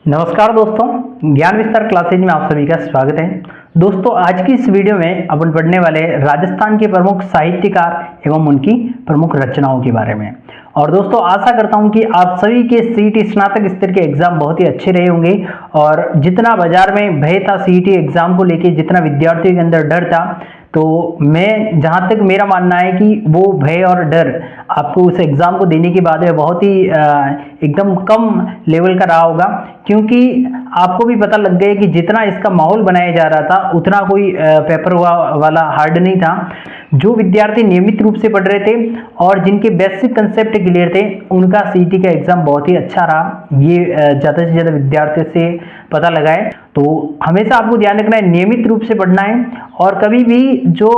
नमस्कार दोस्तों, ज्ञान विस्तार क्लासेज में आप सभी का स्वागत है। दोस्तों, आज की इस वीडियो में अपन पढ़ने वाले राजस्थान के प्रमुख साहित्यकार एवं उनकी प्रमुख रचनाओं के बारे में। और दोस्तों, आशा करता हूं कि आप सभी के सीईटी स्नातक स्तर के एग्जाम बहुत ही अच्छे रहे होंगे। और जितना बाजार में भय था सीईटी एग्जाम को लेके, जितना विद्यार्थियों के अंदर डर था, तो मैं जहां तक मेरा मानना है कि वो भय और डर आपको उस एग्जाम को देने के बाद में बहुत ही एकदम कम लेवल का रहा होगा। क्योंकि आपको भी पता लग गया कि जितना इसका माहौल बनाया जा रहा था उतना कोई पेपर वाला हार्ड नहीं था। जो विद्यार्थी नियमित रूप से पढ़ रहे थे और जिनके बेसिक कंसेप्ट क्लियर थे, उनका सीईटी का एग्जाम बहुत ही अच्छा रहा। ये ज़्यादा से ज़्यादा विद्यार्थियों से पता लगा है। तो हमेशा आपको ध्यान रखना है, नियमित रूप से पढ़ना है और कभी भी जो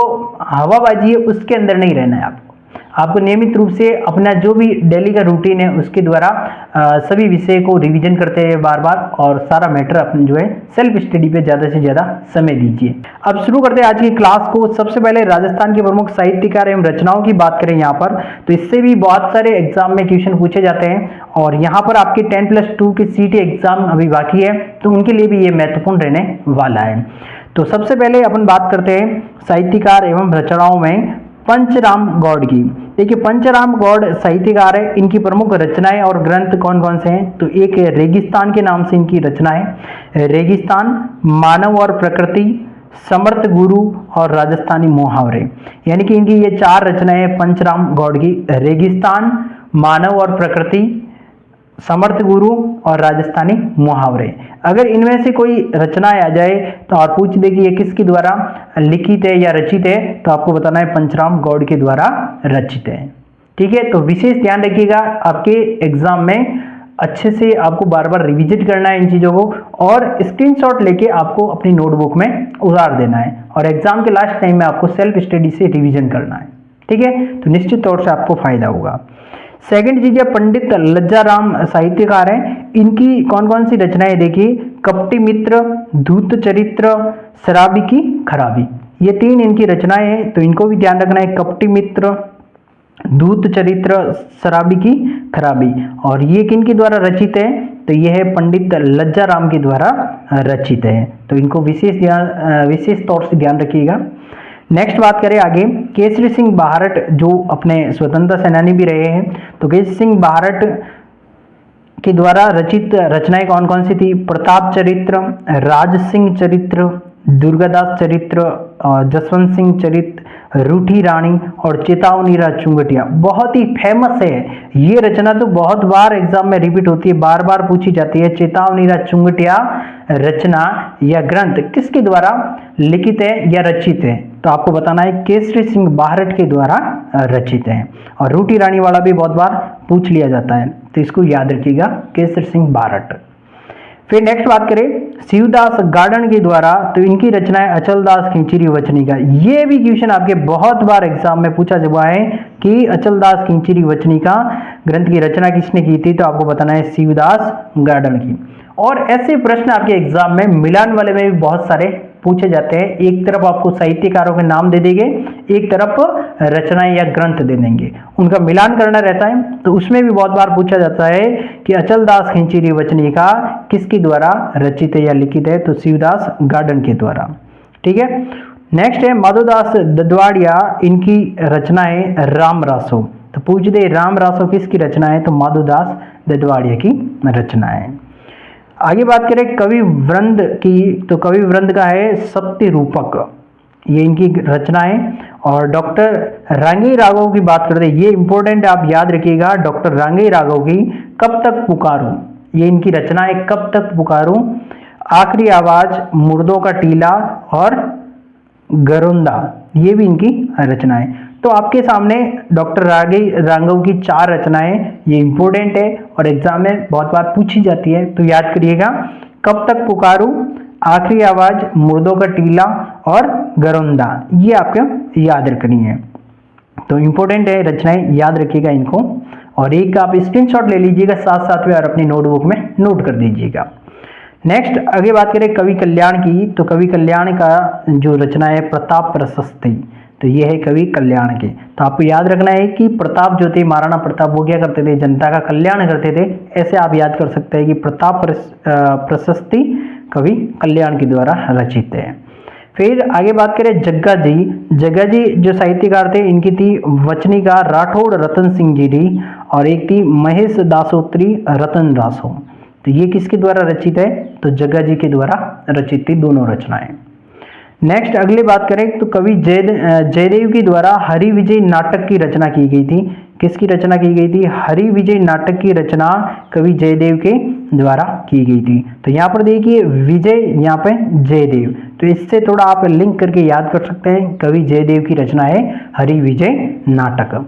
हवाबाजी है उसके अंदर नहीं रहना है। आपको नियमित रूप से अपना जो भी डेली का रूटीन है उसके द्वारा सभी विषय को रिवीजन करते हैं बार बार, और सारा मैटर अपने जो है सेल्फ स्टडी पे ज़्यादा से ज़्यादा समय दीजिए। अब शुरू करते हैं आज की क्लास को। सबसे पहले राजस्थान के प्रमुख साहित्यकार एवं रचनाओं की बात करें यहाँ पर, तो इससे भी बहुत सारे एग्जाम में क्वेश्चन पूछे जाते हैं। और यहाँ पर आपके 10+2 के सीईटी एग्जाम अभी बाकी है, तो उनके लिए भी ये महत्वपूर्ण रहने वाला है। तो सबसे पहले अपन बात करते हैं साहित्यकार एवं रचनाओं में पंचराम गौड़ की। देखिए, पंचराम गौड़ साहित्यकार है। इनकी प्रमुख रचनाएं और ग्रंथ कौन कौन से हैं, तो एक है रेगिस्तान के नाम से इनकी रचना है। रेगिस्तान, मानव और प्रकृति, समर्थ गुरु और राजस्थानी मुहावरे, यानी कि इनकी ये 4 रचनाएं पंचराम गौड़ की। रेगिस्तान, मानव और प्रकृति, समर्थ गुरु और राजस्थानी मुहावरे। अगर इनमें से कोई रचनाएं आ जाए तो आप पूछ दे कि ये किसके द्वारा लिखित है या रचित है, तो आपको बताना है पंचराम गौड़ के द्वारा रचित है। ठीक है, तो विशेष ध्यान रखिएगा, आपके एग्जाम में अच्छे से आपको बार बार रिविजिट करना है इन चीज़ों को, और स्क्रीनशॉट लेके आपको अपनी नोटबुक में उतार देना है, और एग्जाम के लास्ट टाइम में आपको सेल्फ स्टडी से रिविजन करना है। ठीक है, तो निश्चित तौर से आपको फायदा होगा। सेकंड चीज है, पंडित लज्जाराम साहित्यकार हैं। इनकी कौन कौन सी रचनाएं देखिए, कपटी मित्र, धूत चरित्र, शराबी की खराबी, ये 3 इनकी रचनाएं हैं। तो इनको भी ध्यान रखना है, कपटी मित्र, धूत चरित्र, शराबी की खराबी। और ये किनके द्वारा रचित है, तो ये है पंडित लज्जाराम के द्वारा रचित है। तो इनको विशेष तौर से ध्यान रखिएगा। नेक्स्ट बात करें आगे, केसरी सिंह बाहरट, जो अपने स्वतंत्रता सेनानी भी रहे हैं। तो केसरी सिंह बाहरट के द्वारा रचित रचनाएं कौन कौन सी थी, प्रताप चरित्र, राज सिंह चरित्र, दुर्गादास चरित्र, जसवंत सिंह चरित्र, रूठी रानी और चेतावनीरा चुंगटिया। बहुत ही फेमस है ये रचना, तो बहुत बार एग्जाम में रिपीट होती है, बार बार पूछी जाती है। चेतावनीरा चुंगटिया रचना या ग्रंथ किसके द्वारा लिखित है या रचित है, तो आपको बताना है केसरी सिंह बाहरट के द्वारा रचित है। और रूठी रानी वाला भी बहुत बार पूछ लिया जाता है, तो इसको याद रखिएगा, केसरी सिंह बाहरट। फिर नेक्स्ट बात करें शिवदास गार्डन के द्वारा, तो इनकी रचना है अचलदास खींचीरी वचनिका। ये भी क्वेश्चन आपके बहुत बार एग्जाम में पूछा हुआ है कि अचलदास खींचीरी वचनिका ग्रंथ की रचना किसने की थी, तो आपको बताना है शिवदास गार्डन की। और ऐसे प्रश्न आपके एग्जाम में मिलान वाले में भी बहुत सारे पूछे जाते हैं। एक तरफ आपको साहित्यकारों के नाम दे देंगे, एक तरफ रचनाएं या ग्रंथ दे देंगे, उनका मिलान करना रहता है। तो उसमें भी बहुत बार पूछा जाता है कि अचलदास खींचीरी वचनिका किसके द्वारा रचित है या लिखित है, तो शिवदास गार्डन के द्वारा। ठीक है, नेक्स्ट है माधोदास ददवाड़िया, इनकी रचना है राम रासो। तो पूछ दे राम रासो किसकी रचना है, तो माधोदास ददवाड़िया की रचना है। आगे बात करें कवि वृंद की, तो कवि वृंद का है सत्य रूपक, ये इनकी रचना है। और डॉक्टर रांगी राघव की बात करते हैं, ये इंपॉर्टेंट आप याद रखिएगा, डॉक्टर रांगी राघव की कब तक पुकारूं, ये इनकी रचना है, कब तक पुकारूं, आखिरी आवाज, मुर्दों का टीला और गरुंदा, ये भी इनकी रचना है। तो आपके सामने डॉक्टर राघव की 4 रचनाएं, ये इंपॉर्टेंट है और एग्जाम में बहुत बार पूछी जाती है, तो याद करिएगा, कब तक पुकारूं, आखिरी आवाज, मुर्दों का टीला और गरुंदा, ये आपको याद रखनी है। तो इंपॉर्टेंट है रचनाएं, याद रखिएगा इनको, और एक आप स्क्रीनशॉट ले लीजिएगा साथ साथ में और अपनी नोटबुक में नोट कर दीजिएगा। नेक्स्ट आगे बात करें कवि कल्याण की, तो कवि कल्याण का जो रचना है प्रताप प्रशस्ति, तो ये है कवि कल्याण के। तो आपको याद रखना है कि प्रताप जो थे, महाराणा प्रताप, वो क्या करते थे, जनता का कल्याण करते थे। ऐसे आप याद कर सकते हैं कि प्रताप प्रशस्ति कवि कल्याण के द्वारा रचित है। फिर आगे बात करें जग्गा जी। जग्गा जी जो साहित्यकार थे, इनकी थी वचनीकार राठौड़ रतन सिंह जी थी, और एक थी महेश दासोत्री रतन रासो। तो ये किसके द्वारा रचित है, तो जग्गा जी के द्वारा रचित थी दोनों रचनाएं। नेक्स्ट अगली बात करें तो कवि जयदेव के द्वारा हरि विजय नाटक की रचना की गई थी। किसकी रचना की गई थी, हरि विजय नाटक की रचना कवि जयदेव के द्वारा की गई थी। तो यहाँ पर देखिए विजय, यहाँ पे जयदेव, तो इससे थोड़ा आप लिंक करके याद कर सकते हैं, कवि जयदेव की रचना है हरि विजय नाटक।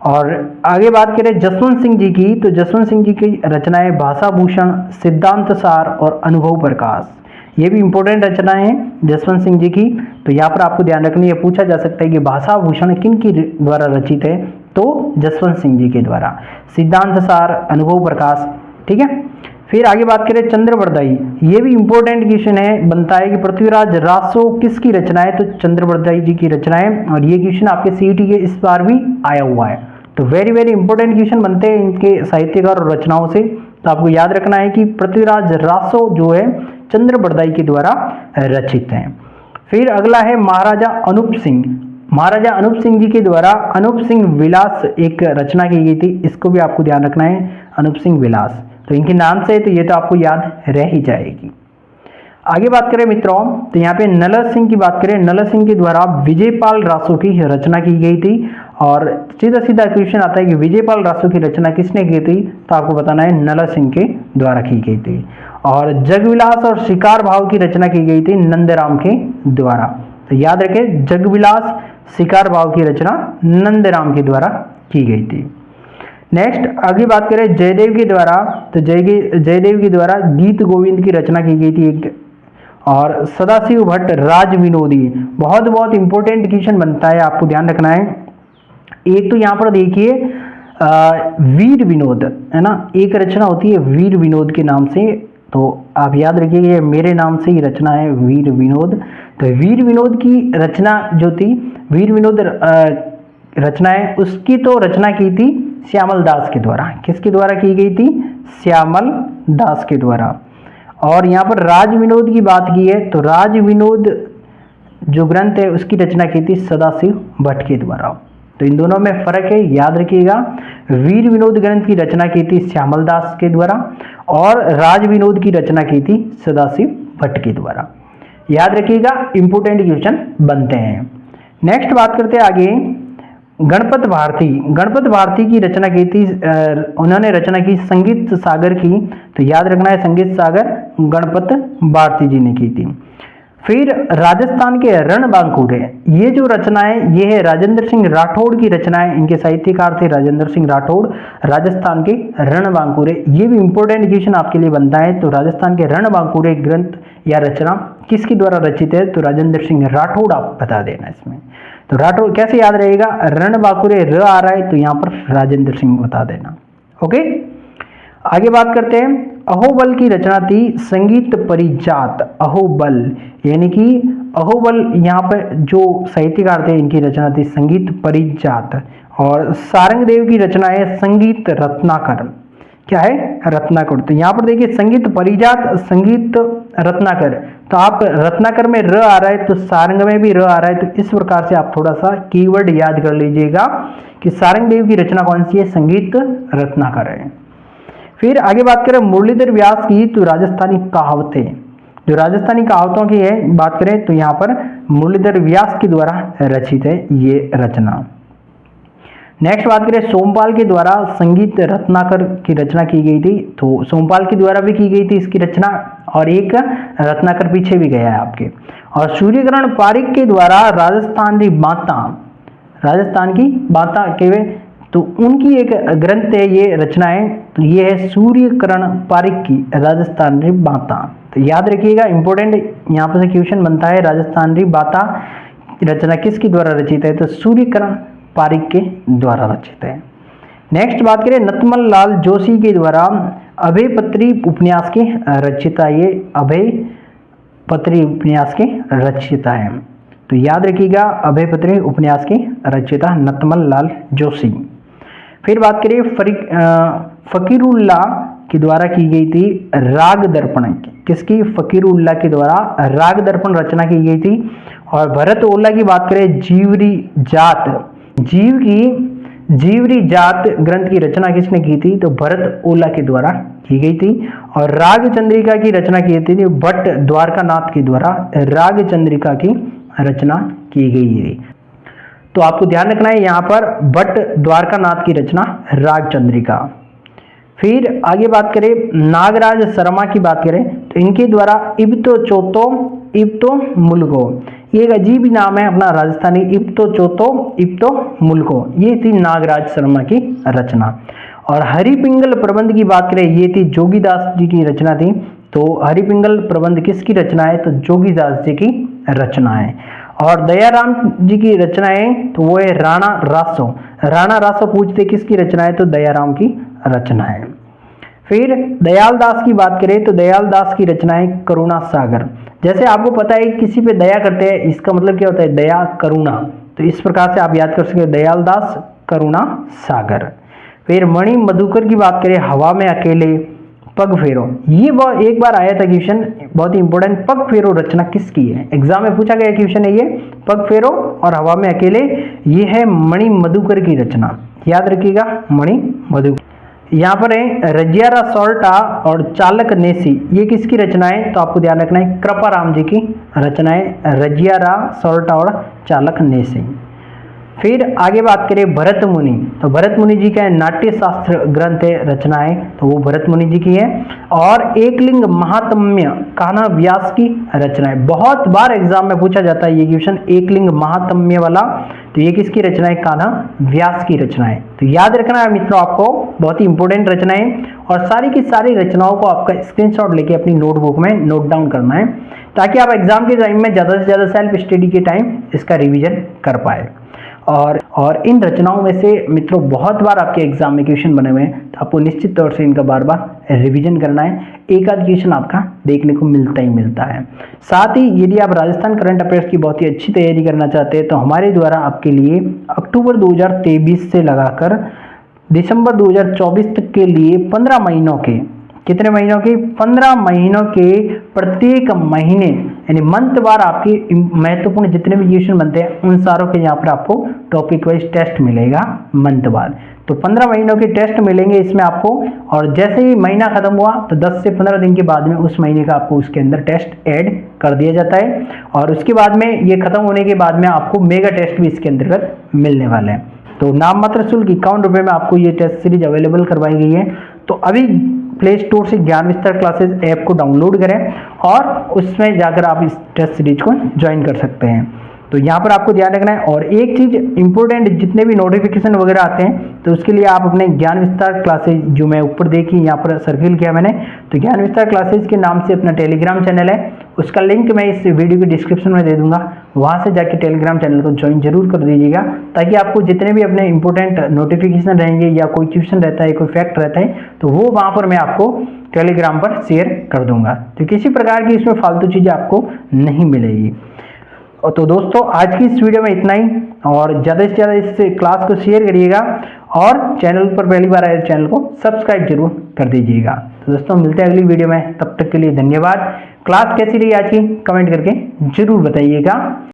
और आगे बात करें जसवंत सिंह जी की, तो जसवंत सिंह जी की रचना है भाषा भूषण, सिद्धांत सार और अनुभव प्रकाश। ये भी इंपॉर्टेंट रचनाएं हैं जसवंत सिंह जी की। तो यहाँ पर आपको ध्यान रखनी है, पूछा जा सकता है कि भाषा भूषण किन की द्वारा रचित है, तो जसवंत सिंह जी के द्वारा। सिद्धांत सार, अनुभव प्रकाश, ठीक है। फिर आगे बात करें चंद्रबरदाई। ये भी इंपॉर्टेंट क्वेश्चन है, बनता है कि पृथ्वीराज रासो किसकी रचना है, तो चंद्रबरदाई जी की रचना है। और ये क्वेश्चन आपके सीईटी के इस बार भी आया हुआ है। तो वेरी वेरी इंपॉर्टेंट क्वेश्चन बनते हैं इनके साहित्यकार और रचनाओं से। तो आपको याद रखना है कि पृथ्वीराज रासो जो है चंद्रबरदाई के द्वारा रचित हैं। फिर अगला है महाराजा अनूप सिंह। महाराजा अनूप सिंह जी के द्वारा अनूप सिंह विलास एक रचना की गई थी। इसको भी आपको ध्यान रखना है, अनूप सिंह विलास। तो इनके नाम से तो ये तो आपको याद रह ही जाएगी। आगे बात करें मित्रों, तो यहाँ पे नलर सिंह की बात करें। नलर सिंह के द्वारा विजयपाल रासो की रचना की गई थी। और सीधा सीधा क्वेश्चन आता है कि विजयपाल रासो की रचना किसने की थी, तो आपको बताना है नलर सिंह के द्वारा की गई थी। और जगविलास और शिकार भाव की रचना की गई थी नंदराम के द्वारा। तो याद रखें, जगविलास शिकार भाव की रचना नंदराम के द्वारा की गई थी। नेक्स्ट आगे बात करें जयदेव के द्वारा, तो जयदेव के द्वारा गीत गोविंद की रचना की गई थी एक। और सदाशिव भट्ट राज विनोदी, बहुत बहुत इंपॉर्टेंट क्वेश्चन बनता है, आपको ध्यान रखना है। एक तो यहाँ पर देखिए वीर विनोद है ना, एक रचना होती है वीर विनोद के नाम से। तो आप याद रखिए मेरे नाम से ही रचना है वीर विनोद। तो वीर विनोद की रचना जो थी, वीर विनोद रचना है, उसकी तो रचना की थी श्यामल दास के द्वारा। किसके द्वारा की गई थी, श्यामल दास के द्वारा। और यहाँ पर राज विनोद की बात की है, तो राज विनोद जो ग्रंथ है उसकी रचना की थी सदाशिव भट्ट के द्वारा। तो इन दोनों में फर्क है, याद रखिएगा। वीर विनोद ग्रंथ की रचना की थी श्यामल दास के द्वारा, और राज विनोद की रचना की थी सदाशिव भट्ट के द्वारा। याद रखिएगा, इंपोर्टेंट क्वेश्चन बनते हैं। नेक्स्ट बात करते हैं आगे, गणपत भारती। गणपत भारती की रचना की थी, उन्होंने रचना की संगीत सागर की। तो याद रखना है संगीत सागर गणपत भारती जी ने की थी। फिर राजस्थान के रणबांकुरे, ये जो रचना है ये है राजेंद्र सिंह राठौड़ की रचना है। इनके साहित्यकार थे राजेंद्र सिंह राठौड़। राजस्थान के रणबांकुरे, ये भी इंपॉर्टेंट क्वेश्चन आपके लिए बनता है। तो राजस्थान के रणबांकुरे ग्रंथ या रचना किसके द्वारा रचित है, तो राजेंद्र सिंह राठौड़ आप बता देना इसमें। तो राठौड़ कैसे याद रहेगा, रणबांकुरे र आ रहा है तो यहाँ पर राजेंद्र सिंह बता देना। ओके, आगे बात करते हैं। अहोबल की रचना थी संगीत परिजात। अहोबल यानी कि अहोबल, यहाँ पर जो साहित्यकार थे इनकी रचना थी संगीत परिजात। और सारंगदेव की रचना है संगीत रत्नाकर। क्या है, रत्नाकर। तो यहाँ पर देखिए संगीत परिजात, संगीत रत्नाकर। तो आप रत्नाकर में र आ रहा है तो सारंग में भी र आ रहा है। तो इस प्रकार से आप थोड़ा सा कीवर्ड याद कर लीजिएगा कि सारंगदेव की रचना कौन सी है, संगीत रत्नाकर है। फिर आगे बात करें मुरलीधर व्यास की, तो राजस्थानी कहावतें। जो राजस्थानी कहावतों की है बात करें तो यहाँ पर मुरलीधर व्यास के द्वारा रचित है ये रचना। नेक्स्ट बात करें सोमपाल के द्वारा संगीत रत्नाकर की रचना की गई थी। तो सोमपाल के द्वारा भी की गई थी इसकी रचना, और एक रत्नाकर पीछे भी गया है आपके। और सूर्यकरण पारिक के द्वारा राजस्थान की बाता के, तो उनकी एक ग्रंथ है ये रचना है। तो ये है सूर्यकरण पारिक की राजस्थान री बाता। तो याद रखिएगा, इंपॉर्टेंट यहाँ पर से क्वेश्चन बनता है, राजस्थान री बाता रचना किसके द्वारा रचित है, तो सूर्यकरण पारिक के द्वारा रचित है। नेक्स्ट बात करें नतमल लाल जोशी के द्वारा अभय पत्री उपन्यास के रचिता। ये अभय पत्री उपन्यास के रचिता है। तो याद रखिएगा अभयपत्री उपन्यास के रचयिता नतमल लाल जोशी। फिर बात करिए फकीरुल्लाह के द्वारा की गई थी राग दर्पण की। किसकी? फकीरुल्लाह के द्वारा राग दर्पण रचना की गई थी। और भरत ओला की बात करें जीवरी जात, जीवरी जात ग्रंथ की रचना किसने की थी? तो भरत ओला के द्वारा की गई थी। और राग चंद्रिका की रचना की थी भट्ट द्वारकानाथ के द्वारा राग चंद्रिका की रचना की गई है। तो आपको ध्यान रखना है यहाँ पर भट्ट द्वारकानाथ की रचना राग चंद्रिका। फिर आगे बात करें नागराज शर्मा की बात करें तो इनके द्वारा इब्तो चोतो इब्तो मुल्को, ये एक अजीब ही नाम है अपना राजस्थानी, इब्तो चोतो इब्तो मुल्को, ये थी नागराज शर्मा की रचना। और हरिपिंगल प्रबंध की बात करें ये थी जोगीदास जी की रचना थी। तो हरिपिंगल प्रबंध किसकी रचना है? तो जोगीदास जी की रचना है। और दयाराम जी की रचनाएं तो वो है राणा रासो। राणा रासो पूछते किसकी रचना है? तो दयाराम की रचना है। फिर दयाल दास की बात करें तो दयाल दास की रचनाएं करुणा सागर। जैसे आपको पता है किसी पे दया करते हैं इसका मतलब क्या होता है? दया करुणा। तो इस प्रकार से आप याद कर सकते हैं दयाल दास करुणा सागर। फिर मणि मधुकर की बात करें हवा में अकेले पग फेरो, ये एक बार आया था क्वेश्चन, बहुत ही इंपॉर्टेंट। पग फेरो रचना किसकी है? एग्जाम में पूछा गया क्वेश्चन है ये, पग फेरो और हवा में अकेले, ये है मणि मधुकर की रचना। याद रखिएगा मणि मधुकर। यहाँ पर है रजियारा सोल्टा और चालक नेसी, ये किसकी रचना है? तो आपको ध्यान रखना है कृपाराम जी की रचना है रजियारा सोल्टा और चालक नेसी। फिर आगे बात करें भरत मुनि, तो भरत मुनि जी का नाट्य शास्त्र ग्रंथ है रचना है, तो वो भरत मुनि जी की है। और एकलिंग महात्म्य कान्हा व्यास की रचना है। बहुत बार एग्जाम में पूछा जाता है ये क्वेश्चन, एकलिंग महात्म्य वाला, तो ये किसकी रचना है? कान्हा व्यास की रचना है। तो याद रखना है मित्रों आपको, बहुत ही इंपॉर्टेंट रचना है। और सारी की सारी रचनाओं को आपका स्क्रीनशॉट लेके अपनी नोटबुक में नोट डाउन करना है, ताकि आप एग्जाम के टाइम में ज़्यादा से ज़्यादा सेल्फ स्टडी के टाइम इसका रिविजन कर पाए। और इन रचनाओं में से मित्रों बहुत बार आपके एग्जाम में क्वेश्चन बने हुए हैं, तो आपको निश्चित तौर से इनका बार बार रिवीजन करना है। एक आध क्वेश्चन आपका देखने को मिलता ही मिलता है। साथ ही यदि आप राजस्थान करंट अफेयर्स की बहुत ही अच्छी तैयारी करना चाहते हैं तो हमारे द्वारा आपके लिए अक्टूबर 2023 से लगाकर दिसंबर 2024 तक के लिए 15 महीनों के, कितने महीनों के? 15 महीनों के प्रत्येक महीने यानी मंथ वार आपके महत्वपूर्ण जितने भी क्वेश्चन बनते हैं उन सारों के यहाँ पर आपको टॉपिक वाइज टेस्ट मिलेगा मंथ वार। तो 15 महीनों के टेस्ट मिलेंगे इसमें आपको, और जैसे ही महीना खत्म हुआ तो 10 से 15 दिन के बाद में उस महीने का आपको उसके अंदर टेस्ट ऐड कर दिया जाता है। और उसके बाद में ये खत्म होने के बाद में आपको मेगा टेस्ट भी इसके अंतर्गत मिलने वाले हैं। तो नाम मात्र शुल्क 51 रुपये में आपको ये टेस्ट सीरीज अवेलेबल करवाई गई है। तो अभी प्ले स्टोर से ज्ञान विस्तार क्लासेस ऐप को डाउनलोड करें और उसमें जाकर आप इस टेस्ट सीरीज को ज्वाइन कर सकते हैं। तो यहाँ पर आपको ध्यान रखना है। और एक चीज़ इंपॉर्टेंट, जितने भी नोटिफिकेशन वगैरह आते हैं तो उसके लिए आप अपने ज्ञान विस्तार क्लासेज, जो मैं ऊपर देखी यहाँ पर सर्किल किया मैंने, तो ज्ञान विस्तार क्लासेज के नाम से अपना टेलीग्राम चैनल है, उसका लिंक मैं इस वीडियो के डिस्क्रिप्शन में दे दूंगा। वहाँ से जाके टेलीग्राम चैनल को ज्वाइन जरूर कर दीजिएगा, ताकि आपको जितने भी अपने इंपॉर्टेंट नोटिफिकेशन रहेंगे या कोई क्वेश्चन रहता है, कोई फैक्ट रहता है, तो वो वहाँ पर मैं आपको टेलीग्राम पर शेयर कर दूंगा। तो किसी प्रकार की इसमें फालतू चीज़ें आपको नहीं मिलेगी। तो दोस्तों आज की इस वीडियो में इतना ही, और ज़्यादा से ज़्यादा इस क्लास को शेयर करिएगा और चैनल पर पहली बार आए चैनल को सब्सक्राइब जरूर कर दीजिएगा। तो दोस्तों मिलते हैं अगली वीडियो में, तब तक के लिए धन्यवाद। क्लास कैसी रही आज की कमेंट करके जरूर बताइएगा।